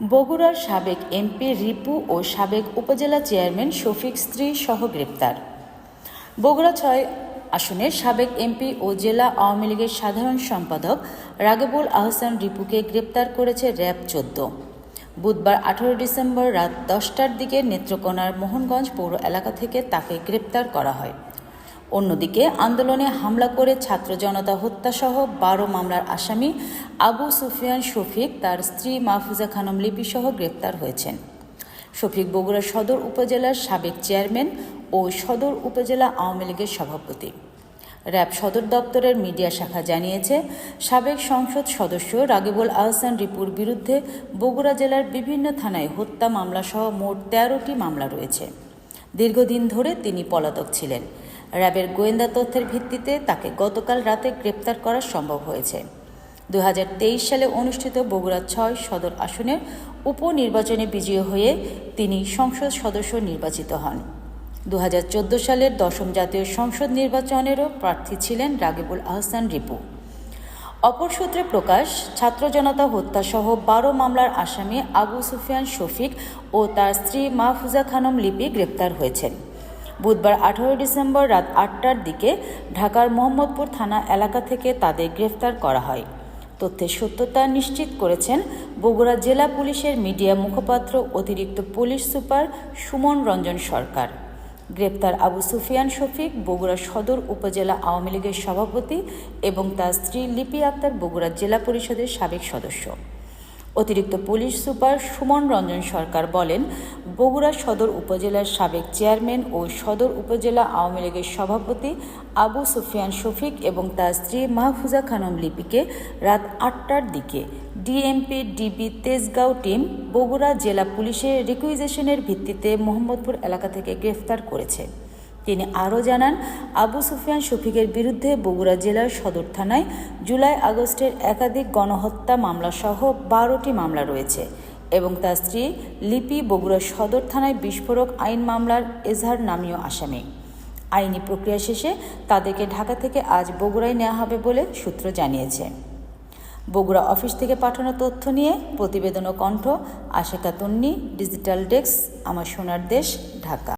বগুড়ার সাবেক এমপি রিপু ও সাবেক উপজেলা চেয়ারম্যান শফিক স্ত্রী সহ গ্রেপ্তার। বগুড়া ৬ আসনের সাবেক এমপি ও জেলা আওয়ামী লীগের সাধারণ সম্পাদক রাগিবুল আহসান রিপুকে গ্রেপ্তার করেছে র্যাব ১৪। বুধবার ১৮ ডিসেম্বর রাত ১০টার দিকে নেত্রকোনার মোহনগঞ্জ পৌর এলাকা থেকে তাকে গ্রেপ্তার করা হয়। অন্যদিকে আন্দোলনে হামলা করে ছাত্র জনতা হত্যাসহ ১২ মামলার আসামি আবু সুফিয়ান শফিক তার স্ত্রী মাহফুজা খানম লিপিসহ গ্রেপ্তার হয়েছেন। শফিক বগুড়া সদর উপজেলার সাবেক চেয়ারম্যান ও সদর উপজেলা আওয়ামী লীগের সভাপতি। র্যাব সদর দপ্তরের মিডিয়া শাখা জানিয়েছে, সাবেক সংসদ সদস্য রাগিবুল আহসান রিপুর বিরুদ্ধে বগুড়া জেলার বিভিন্ন থানায় হত্যা মামলাসহ মোট ১৩টি মামলা রয়েছে। দীর্ঘদিন ধরে তিনি পলাতক ছিলেন। র্যাবের গোয়েন্দা তথ্যের ভিত্তিতে তাকে গতকাল রাতে গ্রেপ্তার করা সম্ভব হয়েছে। ২০২৩ সালে অনুষ্ঠিত বগুড়া ৬ সদর আসনের উপনির্বাচনে বিজয়ী হয়ে তিনি সংসদ সদস্য নির্বাচিত হন। ২০১৪ সালের ১০ম জাতীয় সংসদ নির্বাচনেরও প্রার্থী ছিলেন রাগিবুল আহসান রিপু। অপর সূত্রে প্রকাশ, ছাত্র জনতা হত্যাসহ ১২ মামলার আসামি আবু সুফিয়ান শফিক ও তার স্ত্রী মাহফুজা খানম লিপি গ্রেপ্তার হয়েছেন। বুধবার ১৮ ডিসেম্বর রাত ৮টার দিকে ঢাকার মোহাম্মদপুর থানা এলাকা থেকে তাদের গ্রেফতার করা হয়। তথ্যের সত্যতা নিশ্চিত করেছেন বগুড়া জেলা পুলিশের মিডিয়া মুখপাত্র অতিরিক্ত পুলিশ সুপার সুমন রঞ্জন সরকার। গ্রেপ্তার আবু সুফিয়ান শফিক বগুড়া সদর উপজেলা আওয়ামী লীগের সভাপতি এবং তার স্ত্রী লিপি আক্তার বগুড়া জেলা পরিষদের সাবেক সদস্য। অতিরিক্ত পুলিশ সুপার সুমন রঞ্জন সরকার বলেন, বগুড়া সদর উপজেলার সাবেক চেয়ারম্যান ও সদর উপজেলা আওয়ামী লীগের সভাপতি আবু সুফিয়ান শফিক এবং তার স্ত্রী মাহফুজা খানম লিপিকে রাত ৮টার দিকে DMP DB Tejgaon team Bogura জেলা পুলিশের রিকুইজিশনের ভিত্তিতে মোহাম্মদপুর এলাকা থেকে গ্রেফতার করেছে। তিনি আরও জানান, আবু সুফিয়ান শফিকের বিরুদ্ধে বগুড়া জেলার সদর থানায় জুলাই আগস্টের একাধিক গণহত্যা মামলাসহ ১২টি মামলা রয়েছে এবং তার স্ত্রী লিপি বগুড়া সদর থানায় বিস্ফোরক আইন মামলার এজাহার নামীয় আসামি। আইনি প্রক্রিয়া শেষে তাদেরকে ঢাকা থেকে আজ বগুড়ায় নেওয়া হবে বলে সূত্র জানিয়েছে। বগুড়া অফিস থেকে পাঠানো তথ্য নিয়ে প্রতিবেদন ও কণ্ঠ আশিকা তন্নি, ডিজিটাল ডেস্ক, আমার সোনার দেশ, ঢাকা।